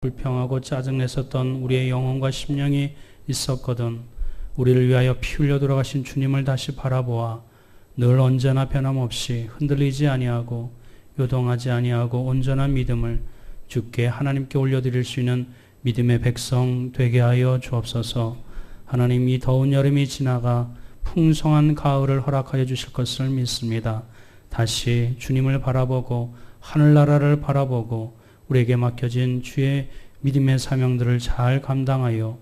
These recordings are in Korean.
불평하고 짜증냈었던 우리의 영혼과 심령이 있었거든 우리를 위하여 피 흘려 돌아가신 주님을 다시 바라보아 늘 언제나 변함없이 흔들리지 아니하고 요동하지 아니하고 온전한 믿음을 주께 하나님께 올려드릴 수 있는 믿음의 백성 되게 하여 주옵소서. 하나님, 이 더운 여름이 지나가 풍성한 가을을 허락하여 주실 것을 믿습니다. 다시 주님을 바라보고 하늘나라를 바라보고 우리에게 맡겨진 주의 믿음의 사명들을 잘 감당하여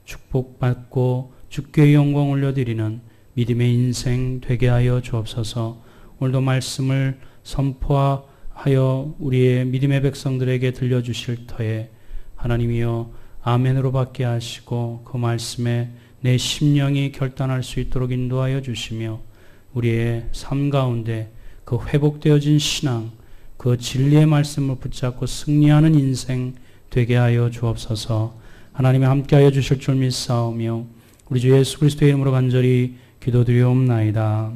축복받고 주께 영광 올려드리는 믿음의 인생 되게 하여 주옵소서. 오늘도 말씀을 선포하여 우리의 믿음의 백성들에게 들려주실 터에 하나님이여 아멘으로 받게 하시고 그 말씀에 내 심령이 결단할 수 있도록 인도하여 주시며 우리의 삶 가운데 그 회복되어진 신앙, 그 진리의 말씀을 붙잡고 승리하는 인생 되게 하여 주옵소서. 하나님이 함께하여 주실 줄 믿사오며 우리 주 예수 그리스도의 이름으로 간절히 기도드리옵나이다.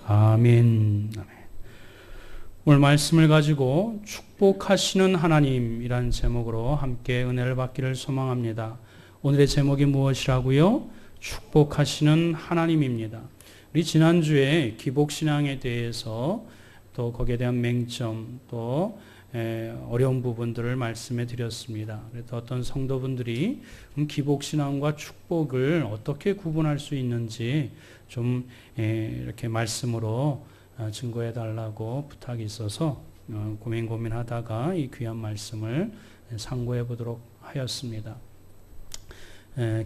아멘. 오늘 말씀을 가지고 축복하시는 하나님이란 제목으로 함께 은혜를 받기를 소망합니다. 오늘의 제목이 무엇이라고요? 축복하시는 하나님입니다. 우리 지난주에 기복신앙에 대해서 또 거기에 대한 맹점 또 어려운 부분들을 말씀해 드렸습니다. 그래서 어떤 성도분들이 기복신앙과 축복을 어떻게 구분할 수 있는지 좀 이렇게 말씀으로 증거해 달라고 부탁이 있어서 고민하다가 이 귀한 말씀을 상고해 보도록 하였습니다.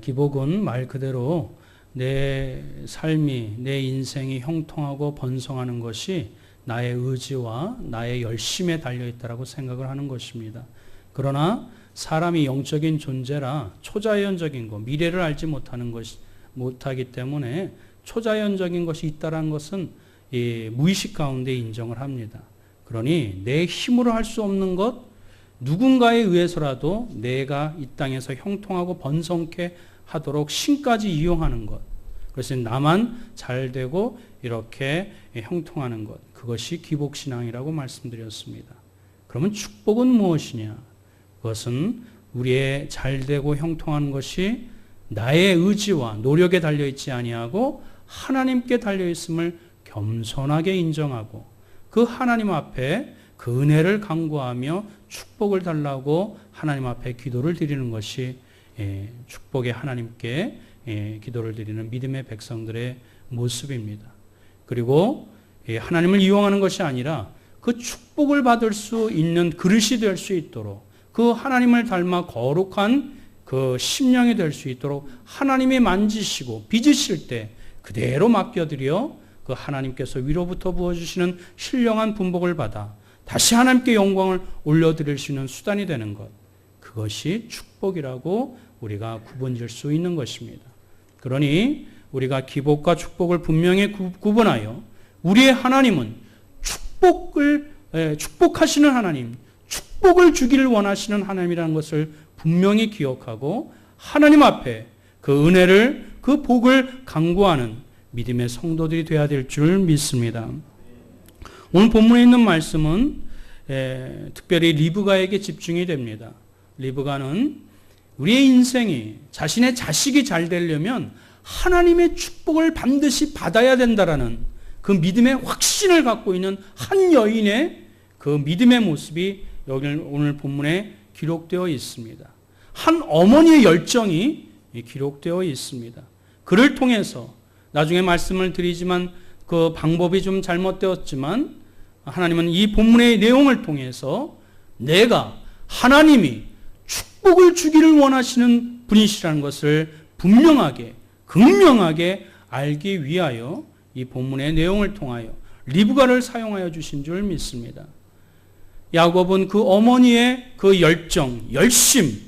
기복은 말 그대로 내 삶이, 내 인생이 형통하고 번성하는 것이 나의 의지와 나의 열심에 달려있다라고 생각을 하는 것입니다. 그러나 사람이 영적인 존재라 초자연적인 것, 미래를 알지 못하기 때문에 초자연적인 것이 있다는 것은 무의식 가운데 인정을 합니다. 그러니 내 힘으로 할 수 없는 것, 누군가에 의해서라도 내가 이 땅에서 형통하고 번성케 하도록 신까지 이용하는 것, 그래서 나만 잘 되고 이렇게 형통하는 것, 그것이 기복신앙이라고 말씀드렸습니다. 그러면 축복은 무엇이냐? 그것은 우리의 잘 되고 형통하는 것이 나의 의지와 노력에 달려있지 아니하고 하나님께 달려있음을 겸손하게 인정하고 그 하나님 앞에 그 은혜를 간구하며 축복을 달라고 하나님 앞에 기도를 드리는 것이 축복의 하나님께 기도를 드리는 믿음의 백성들의 모습입니다. 그리고 하나님을 이용하는 것이 아니라 그 축복을 받을 수 있는 그릇이 될 수 있도록 그 하나님을 닮아 거룩한 그 심령이 될 수 있도록 하나님이 만지시고 빚으실 때 그대로 맡겨드려 그 하나님께서 위로부터 부어주시는 신령한 분복을 받아 다시 하나님께 영광을 올려드릴 수 있는 수단이 되는 것, 그것이 축복이라고 우리가 구분질 수 있는 것입니다. 그러니 우리가 기복과 축복을 분명히 구분하여 우리의 하나님은 축복하시는 하나님, 축복을 주기를 원하시는 하나님이라는 것을 분명히 기억하고 하나님 앞에 그 은혜를, 그 복을 간구하는 믿음의 성도들이 되어야 될 줄 믿습니다. 오늘 본문에 있는 말씀은 특별히 리브가에게 집중이 됩니다. 리브가는 우리의 인생이 자신의 자식이 잘 되려면 하나님의 축복을 반드시 받아야 된다라는 그 믿음의 확신을 갖고 있는 한 여인의 그 믿음의 모습이 여기 오늘 본문에 기록되어 있습니다. 한 어머니의 열정이 기록되어 있습니다. 그를 통해서 나중에 말씀을 드리지만 그 방법이 좀 잘못되었지만 하나님은 이 본문의 내용을 통해서 내가 하나님이 축복을 주기를 원하시는 분이시라는 것을 분명하게 극명하게 알기 위하여 이 본문의 내용을 통하여 리브가를 사용하여 주신 줄 믿습니다. 야곱은 그 어머니의 그 열정, 열심,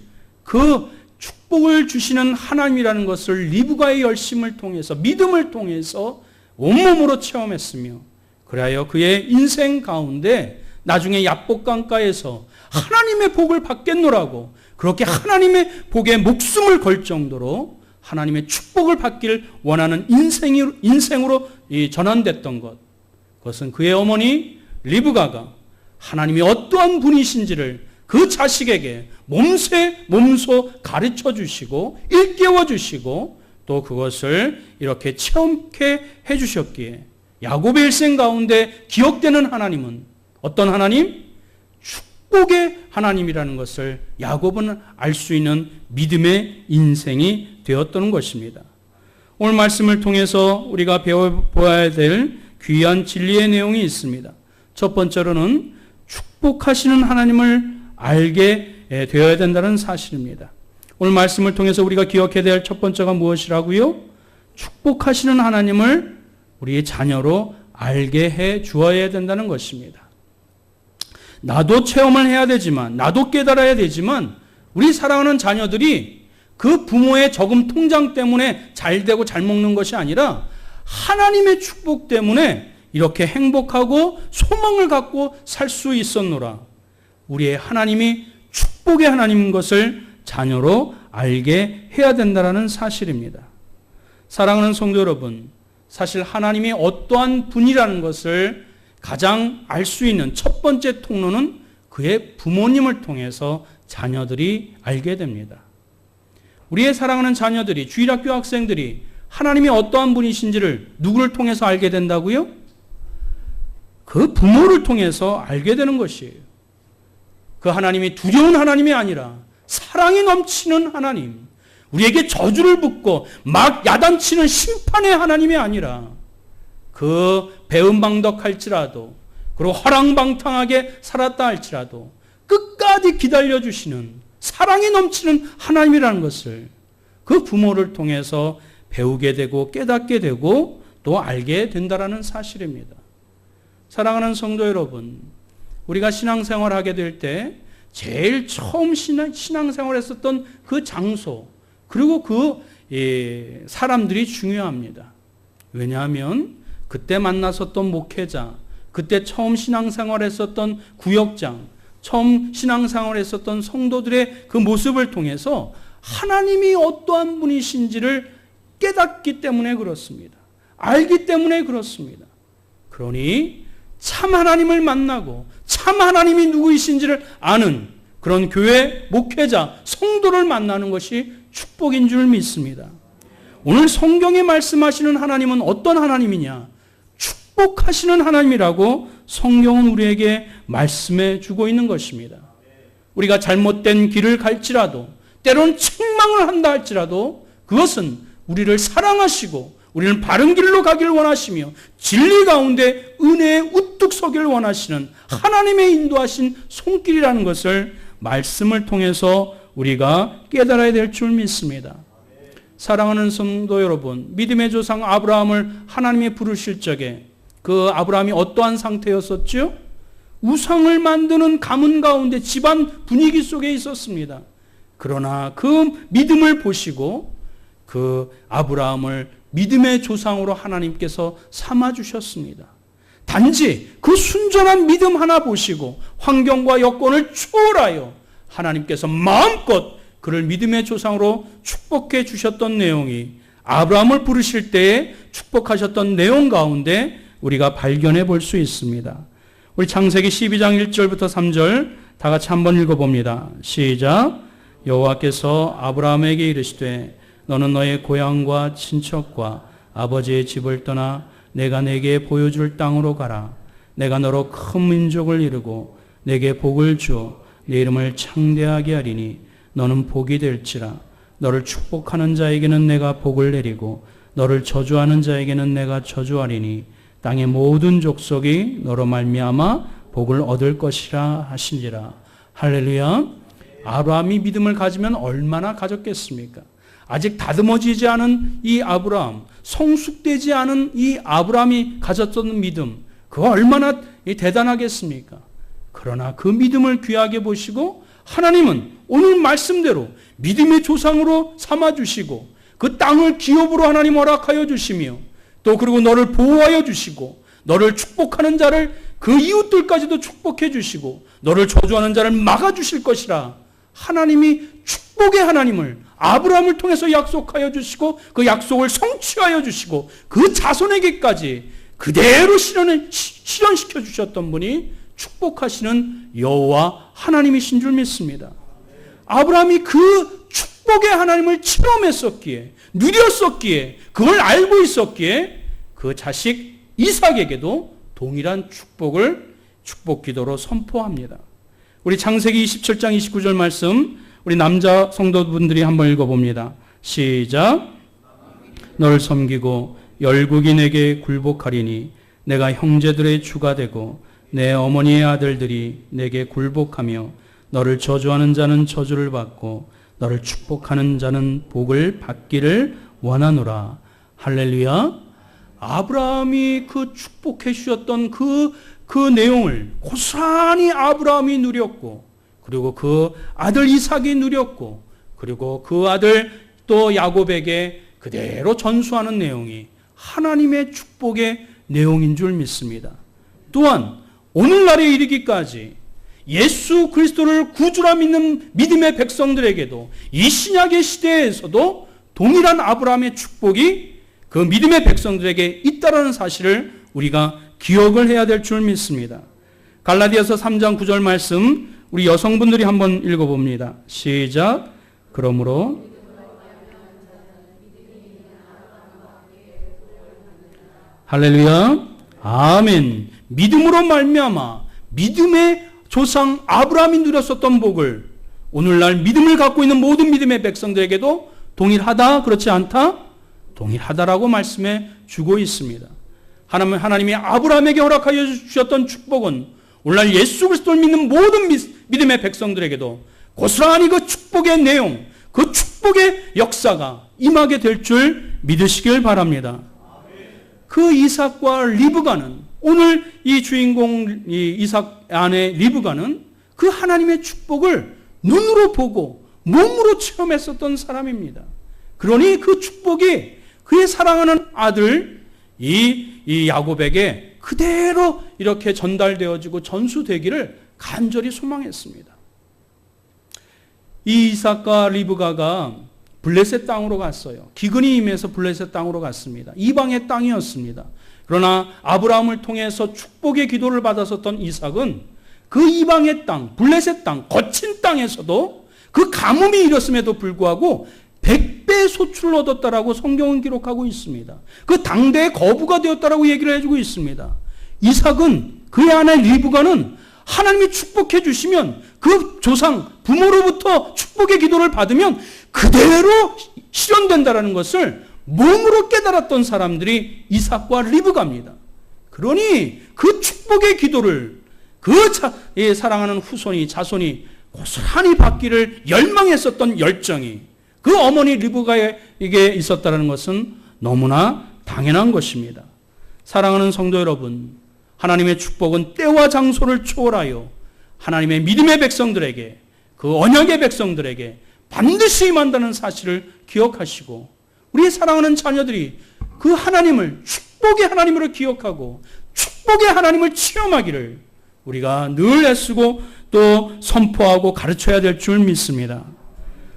그 축복을 주시는 하나님이라는 것을 리브가의 열심을 통해서 믿음을 통해서 온몸으로 체험했으며 그리하여 그의 인생 가운데 나중에 야복강가에서 하나님의 복을 받겠노라고 그렇게 하나님의 복에 목숨을 걸 정도로 하나님의 축복을 받기를 원하는 인생으로 전환됐던 것, 그것은 그의 어머니 리브가가 하나님이 어떠한 분이신지를 그 자식에게 몸소 가르쳐 주시고 일깨워 주시고 또 그것을 이렇게 체험케 해 주셨기에 야곱의 일생 가운데 기억되는 하나님은 어떤 하나님? 축복의 하나님이라는 것을 야곱은 알 수 있는 믿음의 인생이 되었던 것입니다. 오늘 말씀을 통해서 우리가 배워보아야 될 귀한 진리의 내용이 있습니다. 첫 번째로는 축복하시는 하나님을 알게 되어야 된다는 사실입니다. 오늘 말씀을 통해서 우리가 기억해야 될 첫 번째가 무엇이라고요? 축복하시는 하나님을 우리의 자녀로 알게 해 주어야 된다는 것입니다. 나도 체험을 해야 되지만, 나도 깨달아야 되지만, 우리 사랑하는 자녀들이 그 부모의 저금 통장 때문에 잘 되고 잘 먹는 것이 아니라 하나님의 축복 때문에 이렇게 행복하고 소망을 갖고 살 수 있었노라. 우리의 하나님이 축복의 하나님인 것을 자녀로 알게 해야 된다는 사실입니다. 사랑하는 성도 여러분, 사실 하나님이 어떠한 분이라는 것을 가장 알 수 있는 첫 번째 통로는 그의 부모님을 통해서 자녀들이 알게 됩니다. 우리의 사랑하는 자녀들이, 주일학교 학생들이 하나님이 어떠한 분이신지를 누구를 통해서 알게 된다고요? 그 부모를 통해서 알게 되는 것이에요. 그 하나님이 두려운 하나님이 아니라 사랑이 넘치는 하나님, 우리에게 저주를 붓고 막 야단치는 심판의 하나님이 아니라 그 배은방덕할지라도 그리고 허랑방탕하게 살았다 할지라도 끝까지 기다려주시는 사랑이 넘치는 하나님이라는 것을 그 부모를 통해서 배우게 되고 깨닫게 되고 또 알게 된다는 사실입니다. 사랑하는 성도 여러분, 우리가 신앙생활을 하게 될 때 제일 처음 신앙생활했었던 그 장소 그리고 그 사람들이 중요합니다. 왜냐하면 그때 만났었던 목회자, 그때 처음 신앙생활했었던 구역장, 처음 신앙생활했었던 성도들의 그 모습을 통해서 하나님이 어떠한 분이신지를 깨닫기 때문에 그렇습니다. 알기 때문에 그렇습니다. 그러니 참 하나님을 만나고 참 하나님이 누구이신지를 아는 그런 교회 목회자, 성도를 만나는 것이 축복인 줄 믿습니다. 오늘 성경에 말씀하시는 하나님은 어떤 하나님이냐? 축복하시는 하나님이라고 성경은 우리에게 말씀해 주고 있는 것입니다. 우리가 잘못된 길을 갈지라도 때로는 책망을 한다 할지라도 그것은 우리를 사랑하시고 우리는 바른 길로 가기를 원하시며 진리 가운데 은혜에 우뚝 서기를 원하시는 하나님의 인도하신 손길이라는 것을 말씀을 통해서 우리가 깨달아야 될 줄 믿습니다. 사랑하는 성도 여러분, 믿음의 조상 아브라함을 하나님이 부르실 적에 그 아브라함이 어떠한 상태였었죠? 우상을 만드는 가문 가운데 집안 분위기 속에 있었습니다. 그러나 그 믿음을 보시고 그 아브라함을 믿음의 조상으로 하나님께서 삼아주셨습니다. 단지 그 순전한 믿음 하나 보시고 환경과 여건을 초월하여 하나님께서 마음껏 그를 믿음의 조상으로 축복해 주셨던 내용이 아브라함을 부르실 때에 축복하셨던 내용 가운데 우리가 발견해 볼 수 있습니다. 우리 창세기 12장 1절부터 3절 다 같이 한번 읽어봅니다. 시작. 여호와께서 아브라함에게 이르시되 너는 너의 고향과 친척과 아버지의 집을 떠나 내가 내게 보여줄 땅으로 가라. 내가 너로 큰 민족을 이루고 내게 복을 주어 내 이름을 창대하게 하리니 너는 복이 될지라. 너를 축복하는 자에게는 내가 복을 내리고 너를 저주하는 자에게는 내가 저주하리니 땅의 모든 족속이 너로 말미암아 복을 얻을 것이라 하시니라. 할렐루야. 아브라함이 믿음을 가지면 얼마나 가졌겠습니까? 아직 다듬어지지 않은 이 아브라함, 성숙되지 않은 이 아브라함이 가졌던 믿음, 그거 얼마나 대단하겠습니까? 그러나 그 믿음을 귀하게 보시고 하나님은 오늘 말씀대로 믿음의 조상으로 삼아주시고 그 땅을 기업으로 하나님 허락하여 주시며 또 그리고 너를 보호하여 주시고 너를 축복하는 자를 그 이웃들까지도 축복해 주시고 너를 저주하는 자를 막아주실 것이라 하나님이 축복의 하나님을 아브라함을 통해서 약속하여 주시고 그 약속을 성취하여 주시고 그 자손에게까지 그대로 실현시켜 주셨던 분이 축복하시는 여호와 하나님이신 줄 믿습니다. 아브라함이 그 축복의 하나님을 체험했었기에, 누렸었기에, 그걸 알고 있었기에 그 자식 이삭에게도 동일한 축복 기도로 선포합니다. 우리 창세기 27장 29절 말씀 우리 남자 성도분들이 한번 읽어봅니다. 시작. 너를 섬기고 열국이 내게 굴복하리니 내가 형제들의 주가 되고 내 어머니의 아들들이 내게 굴복하며 너를 저주하는 자는 저주를 받고 너를 축복하는 자는 복을 받기를 원하노라. 할렐루야. 아브라함이 그 축복해 주셨던 그 내용을 고스란히 아브라함이 누렸고, 그리고 그 아들 이삭이 누렸고, 그리고 그 아들 또 야곱에게 그대로 전수하는 내용이 하나님의 축복의 내용인 줄 믿습니다. 또한 오늘날에 이르기까지 예수 그리스도를 구주라 믿는 믿음의 백성들에게도 이 신약의 시대에서도 동일한 아브라함의 축복이 그 믿음의 백성들에게 있다는 사실을 우리가 기억을 해야 될 줄 믿습니다. 갈라디아서 3장 9절 말씀 우리 여성분들이 한번 읽어봅니다. 시작. 그러므로 할렐루야. 아멘. 믿음으로 말미암아 믿음의 조상 아브라함이 누렸었던 복을 오늘날 믿음을 갖고 있는 모든 믿음의 백성들에게도 동일하다, 그렇지 않다? 동일하다라고 말씀해 주고 있습니다. 하나님이 아브라함에게 허락하여 주셨던 축복은 오늘날 예수 그리스도를 믿는 모든 믿음의 백성들에게도 고스란히 그 축복의 내용, 그 축복의 역사가 임하게 될 줄 믿으시길 바랍니다. 그 이삭과 리브가는, 오늘 이 주인공 이삭 아내 리브가는 그 하나님의 축복을 눈으로 보고 몸으로 체험했었던 사람입니다. 그러니 그 축복이 그의 사랑하는 아들 이 야곱에게 그대로 이렇게 전달되어지고 전수되기를 간절히 소망했습니다. 이 이삭과 리브가가 블레셋 땅으로 갔어요. 기근이 임해서 블레셋 땅으로 갔습니다. 이방의 땅이었습니다. 그러나 아브라함을 통해서 축복의 기도를 받았었던 이삭은 그 이방의 땅, 블레셋 땅, 거친 땅에서도 그 가뭄이 일었음에도 불구하고 100배 소출을 얻었다라고 성경은 기록하고 있습니다. 그 당대의 거부가 되었다라고 얘기를 해주고 있습니다. 이삭은, 그의 아내 리브가는 하나님이 축복해 주시면 그 조상, 부모로부터 축복의 기도를 받으면 그대로 실현된다라는 것을 몸으로 깨달았던 사람들이 이삭과 리브가입니다. 그러니 그 축복의 기도를 사랑하는 후손이, 자손이 고스란히 받기를 열망했었던 열정이 그 어머니 리브가에게 있었다는 것은 너무나 당연한 것입니다. 사랑하는 성도 여러분, 하나님의 축복은 때와 장소를 초월하여 하나님의 믿음의 백성들에게, 그 언약의 백성들에게 반드시 임한다는 사실을 기억하시고, 우리의 사랑하는 자녀들이 그 하나님을 축복의 하나님으로 기억하고 축복의 하나님을 체험하기를 우리가 늘 애쓰고 또 선포하고 가르쳐야 될 줄 믿습니다.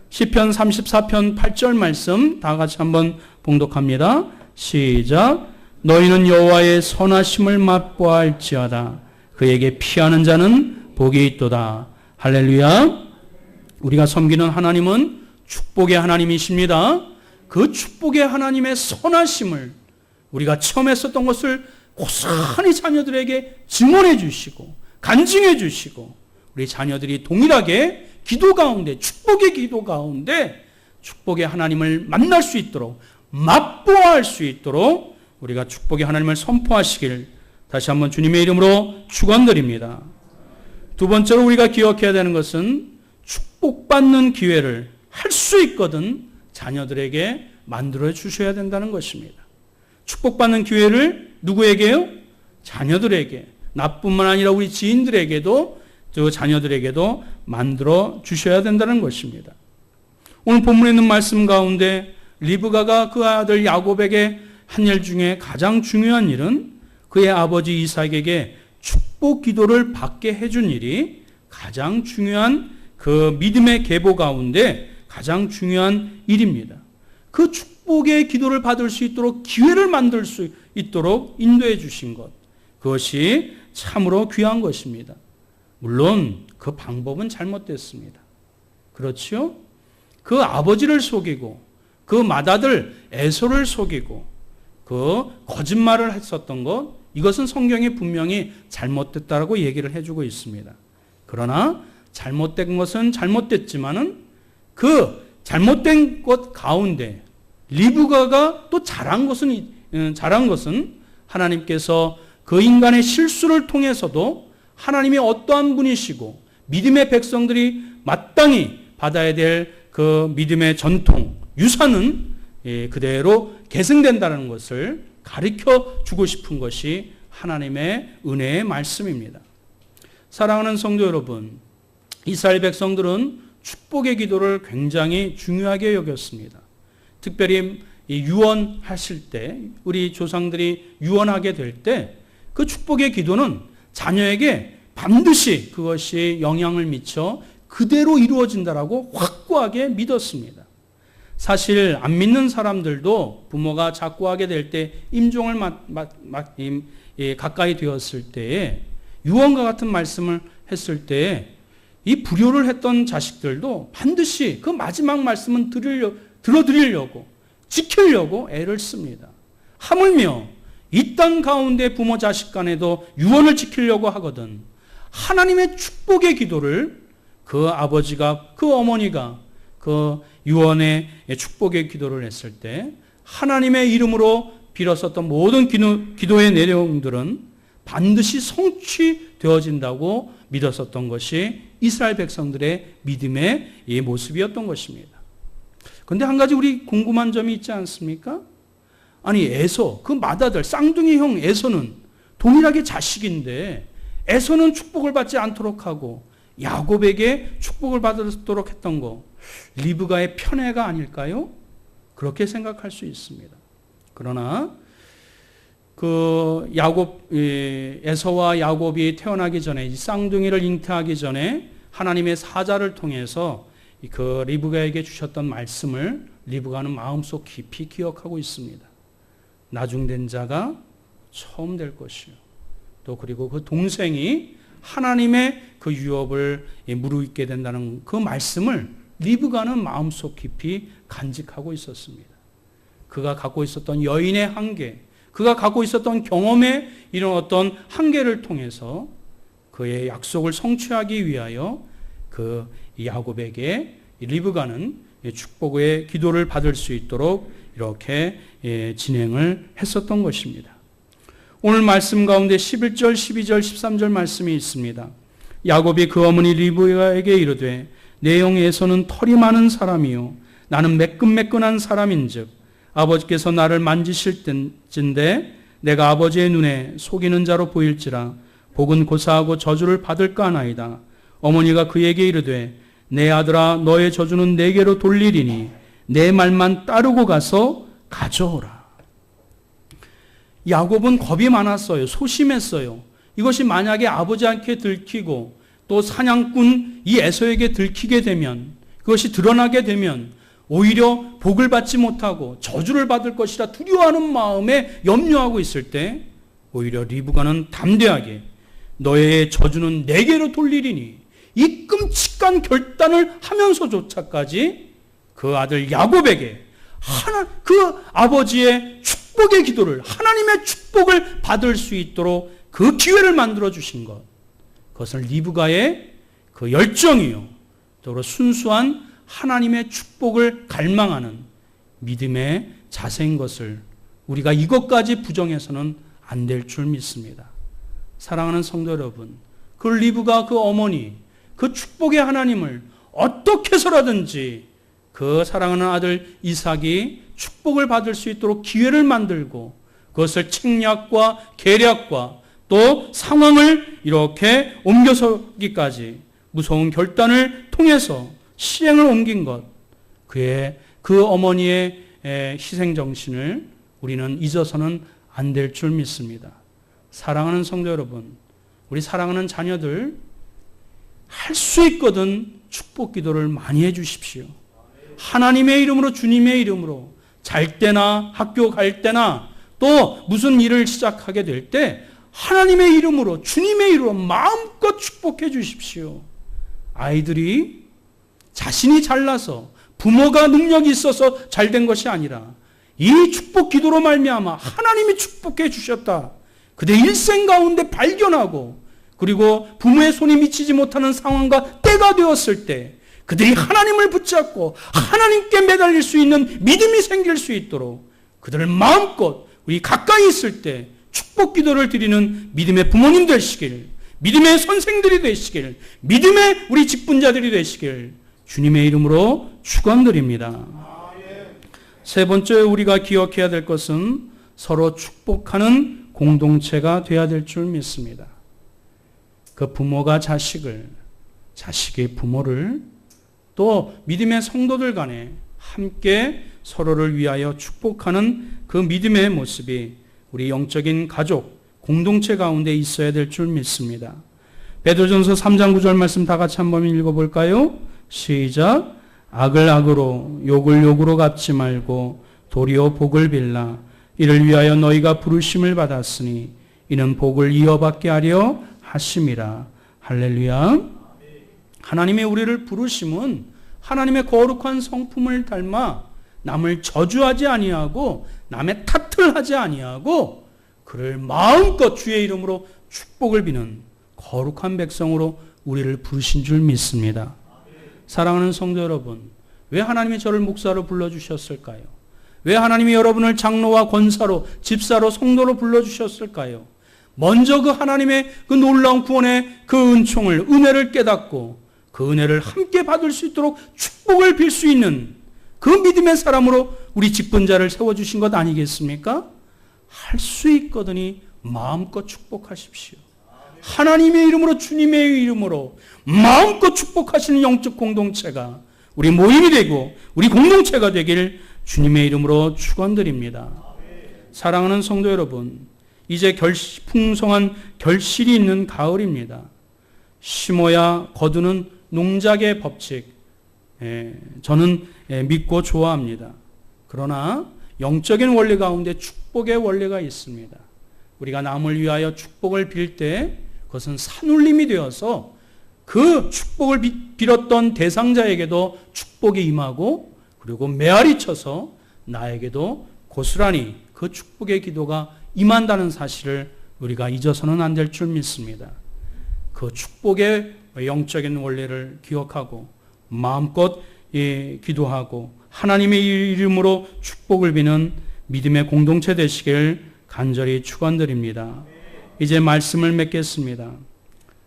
시편 34편 8절 말씀 다 같이 한번 봉독합니다. 시작. 너희는 여호와의 선하심을 맛보아할지어다. 그에게 피하는 자는 복이 있도다. 할렐루야. 우리가 섬기는 하나님은 축복의 하나님이십니다. 그 축복의 하나님의 선하심을 우리가 체험했었던 것을 고스란히 자녀들에게 증언해 주시고 간증해 주시고, 우리 자녀들이 동일하게 기도 가운데, 축복의 기도 가운데 축복의 하나님을 만날 수 있도록, 맛보아할 수 있도록 우리가 축복의 하나님을 선포하시길 다시 한번 주님의 이름으로 축원드립니다. 두 번째로 우리가 기억해야 되는 것은 축복받는 기회를 할 수 있거든 자녀들에게 만들어 주셔야 된다는 것입니다. 축복받는 기회를 누구에게요? 자녀들에게, 나뿐만 아니라 우리 지인들에게도, 저 자녀들에게도 만들어 주셔야 된다는 것입니다. 오늘 본문에 있는 말씀 가운데 리브가가 그 아들 야곱에게 한 일 중에 가장 중요한 일은 그의 아버지 이삭에게 축복 기도를 받게 해준 일이 가장 중요한, 그 믿음의 계보 가운데 가장 중요한 일입니다. 그 축복의 기도를 받을 수 있도록 기회를 만들 수 있도록 인도해 주신 것, 그것이 참으로 귀한 것입니다. 물론 그 방법은 잘못됐습니다. 그렇지요? 그 아버지를 속이고 그 맏아들 에서를 속이고 그 거짓말을 했었던 것, 이것은 성경이 분명히 잘못됐다라고 얘기를 해주고 있습니다. 그러나 잘못된 것은 잘못됐지만은 그 잘못된 것 가운데 리브가가 또 잘한 것은 하나님께서 그 인간의 실수를 통해서도 하나님이 어떠한 분이시고 믿음의 백성들이 마땅히 받아야 될 그 믿음의 전통, 유산은 그대로 계승된다는 것을 가르쳐 주고 싶은 것이 하나님의 은혜의 말씀입니다. 사랑하는 성도 여러분, 이스라엘 백성들은 축복의 기도를 굉장히 중요하게 여겼습니다. 특별히 유언하실 때, 우리 조상들이 유언하게 될 때 그 축복의 기도는 자녀에게 반드시 그것이 영향을 미쳐 그대로 이루어진다라고 확고하게 믿었습니다. 사실 안 믿는 사람들도 부모가 자꾸 하게 될 때 임종을 가까이 되었을 때에 유언과 같은 말씀을 했을 때에 이 불효를 했던 자식들도 반드시 그 마지막 말씀은 들어드리려고 지키려고 애를 씁니다. 하물며 이 땅 가운데 부모 자식 간에도 유언을 지키려고 하거든 하나님의 축복의 기도를 그 아버지가 그 어머니가 그 유언의 축복의 기도를 했을 때 하나님의 이름으로 빌었었던 모든 기도의 내용들은 반드시 성취되어진다고 믿었었던 것이 이스라엘 백성들의 믿음의 모습이었던 것입니다. 그런데 한 가지 우리 궁금한 점이 있지 않습니까? 아니 에서, 그 맏아들 쌍둥이 형 에서는 동일하게 자식인데 에서는 축복을 받지 않도록 하고 야곱에게 축복을 받도록 했던 거, 리브가의 편애가 아닐까요? 그렇게 생각할 수 있습니다. 그러나 그 에서와 야곱이 태어나기 전에, 쌍둥이를 잉태하기 전에 하나님의 사자를 통해서 그 리브가에게 주셨던 말씀을 리브가는 마음속 깊이 기억하고 있습니다. 나중된 자가 처음 될 것이요. 또 그리고 그 동생이 하나님의 그 유업을 무르익게 된다는 그 말씀을 리브가는 마음속 깊이 간직하고 있었습니다. 그가 갖고 있었던 여인의 한계, 그가 갖고 있었던 경험의 이런 어떤 한계를 통해서 그의 약속을 성취하기 위하여 그 야곱에게 리브가는 축복의 기도를 받을 수 있도록 이렇게 진행을 했었던 것입니다. 오늘 말씀 가운데 11절, 12절, 13절 말씀이 있습니다. 야곱이 그 어머니 리브가에게 이르되 내 형 에서는 털이 많은 사람이요 나는 매끈매끈한 사람인즉 아버지께서 나를 만지실 때인데 내가 아버지의 눈에 속이는 자로 보일지라 복은 고사하고 저주를 받을까 하나이다. 어머니가 그에게 이르되 내 아들아 너의 저주는 내게로 돌리리니 내 말만 따르고 가서 가져오라. 야곱은 겁이 많았어요. 소심했어요. 이것이 만약에 아버지한테 들키고 또 사냥꾼 이 에서에게 들키게 되면, 그것이 드러나게 되면 오히려 복을 받지 못하고 저주를 받을 것이라 두려워하는 마음에 염려하고 있을 때 오히려 리브가는 담대하게 너의 저주는 내게로 돌리리니 이 끔찍한 결단을 하면서조차까지 그 아들 야곱에게 그 아버지의 축복의 기도를, 하나님의 축복을 받을 수 있도록 그 기회를 만들어 주신 것, 그것은 리브가의 그 열정이요 또 순수한 하나님의 축복을 갈망하는 믿음의 자세인 것을 우리가 이것까지 부정해서는 안 될 줄 믿습니다. 사랑하는 성도 여러분, 그 리브가 그 어머니, 그 축복의 하나님을 어떻게 해서라든지 그 사랑하는 아들 이삭이 축복을 받을 수 있도록 기회를 만들고 그것을 책략과 계략과 또 상황을 이렇게 옮겨서기까지 무서운 결단을 통해서 실행을 옮긴 것, 그 어머니의 희생정신을 우리는 잊어서는 안 될 줄 믿습니다. 사랑하는 성도 여러분, 우리 사랑하는 자녀들 할 수 있거든 축복 기도를 많이 해 주십시오. 하나님의 이름으로, 주님의 이름으로 잘 때나 학교 갈 때나 또 무슨 일을 시작하게 될 때 하나님의 이름으로, 주님의 이름으로 마음껏 축복해 주십시오. 아이들이 자신이 잘나서 부모가 능력이 있어서 잘된 것이 아니라 이 축복 기도로 말미암아 하나님이 축복해 주셨다. 그대 일생 가운데 발견하고 그리고 부모의 손이 미치지 못하는 상황과 때가 되었을 때 그들이 하나님을 붙잡고 하나님께 매달릴 수 있는 믿음이 생길 수 있도록 그들을 마음껏 우리 가까이 있을 때 축복 기도를 드리는 믿음의 부모님 되시길, 믿음의 선생들이 되시길, 믿음의 우리 직분자들이 되시길 주님의 이름으로 축원드립니다. 세 번째 우리가 기억해야 될 것은 서로 축복하는 공동체가 되어야 될 줄 믿습니다. 그 부모가 자식을, 자식이 부모를, 또 믿음의 성도들 간에 함께 서로를 위하여 축복하는 그 믿음의 모습이 우리 영적인 가족, 공동체 가운데 있어야 될 줄 믿습니다. 베드로전서 3장 9절 말씀 다 같이 한번 읽어볼까요? 시작. 악을 악으로 욕을 욕으로 갚지 말고 도리어 복을 빌라. 이를 위하여 너희가 부르심을 받았으니 이는 복을 이어받게 하려 하심이라. 할렐루야. 하나님의 우리를 부르심은 하나님의 거룩한 성품을 닮아 남을 저주하지 아니하고 남의 탓을 하지 아니하고 그를 마음껏 주의 이름으로 축복을 비는 거룩한 백성으로 우리를 부르신 줄 믿습니다. 사랑하는 성도 여러분, 왜 하나님이 저를 목사로 불러주셨을까요? 왜 하나님이 여러분을 장로와 권사로, 집사로, 성도로 불러주셨을까요? 먼저 그 하나님의 그 놀라운 구원의 그 은총을, 은혜를 깨닫고 그 은혜를 함께 받을 수 있도록 축복을 빌 수 있는 그 믿음의 사람으로 우리 직분자를 세워주신 것 아니겠습니까? 할 수 있거든요. 마음껏 축복하십시오. 하나님의 이름으로, 주님의 이름으로 마음껏 축복하시는 영적 공동체가 우리 모임이 되고 우리 공동체가 되길 주님의 이름으로 축원드립니다. 사랑하는 성도 여러분, 이제 풍성한 결실이 있는 가을입니다. 심어야 거두는 농작의 법칙, 저는 믿고 좋아합니다. 그러나 영적인 원리 가운데 축복의 원리가 있습니다. 우리가 남을 위하여 축복을 빌 때 그것은 산울림이 되어서 그 축복을 빌었던 대상자에게도 축복이 임하고 그리고 메아리 쳐서 나에게도 고스란히 그 축복의 기도가 임한다는 사실을 우리가 잊어서는 안 될 줄 믿습니다. 그 축복의 영적인 원리를 기억하고 마음껏 기도하고 하나님의 이름으로 축복을 비는 믿음의 공동체 되시길 간절히 축원드립니다. 이제 말씀을 맺겠습니다.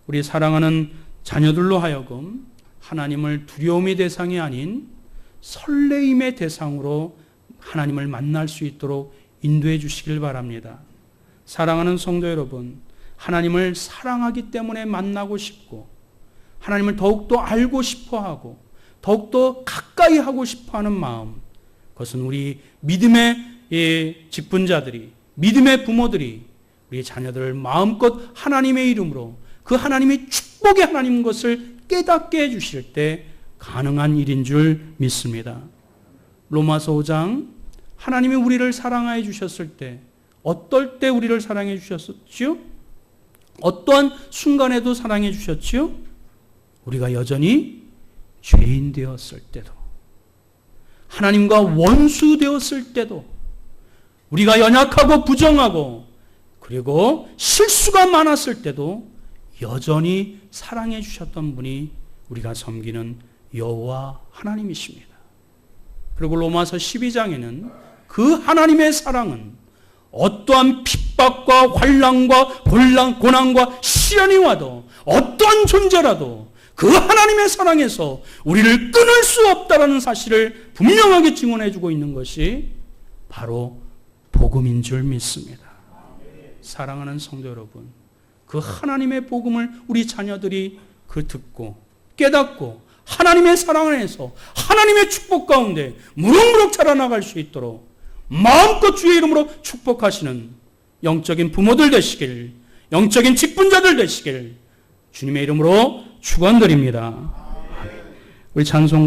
우리 사랑하는 자녀들로 하여금 하나님을 두려움의 대상이 아닌 설레임의 대상으로 하나님을 만날 수 있도록 인도해 주시길 바랍니다. 사랑하는 성도 여러분, 하나님을 사랑하기 때문에 만나고 싶고 하나님을 더욱더 알고 싶어하고 더욱더 가까이 하고 싶어하는 마음, 그것은 우리 믿음의 직분자들이, 믿음의 부모들이 우리 자녀들을 마음껏 하나님의 이름으로 그 하나님의 축복의 하나님 것을 깨닫게 해주실 때 가능한 일인 줄 믿습니다. 로마서 5장, 하나님이 우리를 사랑하여 주셨을 때 어떨 때 우리를 사랑해 주셨지요? 어떠한 순간에도 사랑해 주셨지요? 우리가 여전히 죄인 되었을 때도, 하나님과 원수 되었을 때도, 우리가 연약하고 부정하고 그리고 실수가 많았을 때도 여전히 사랑해 주셨던 분이 우리가 섬기는 여호와 하나님이십니다. 그리고 로마서 12장에는 그 하나님의 사랑은 어떠한 핍박과 환난과 고난과 시련이 와도 어떠한 존재라도 그 하나님의 사랑에서 우리를 끊을 수 없다라는 사실을 분명하게 증언해 주고 있는 것이 바로 복음인 줄 믿습니다. 사랑하는 성도 여러분, 그 하나님의 복음을 우리 자녀들이 듣고 깨닫고 하나님의 사랑 안에서 하나님의 축복 가운데 무럭무럭 자라나갈 수 있도록 마음껏 주의 이름으로 축복하시는 영적인 부모들 되시길, 영적인 직분자들 되시길 주님의 이름으로 축원드립니다. 우리 찬송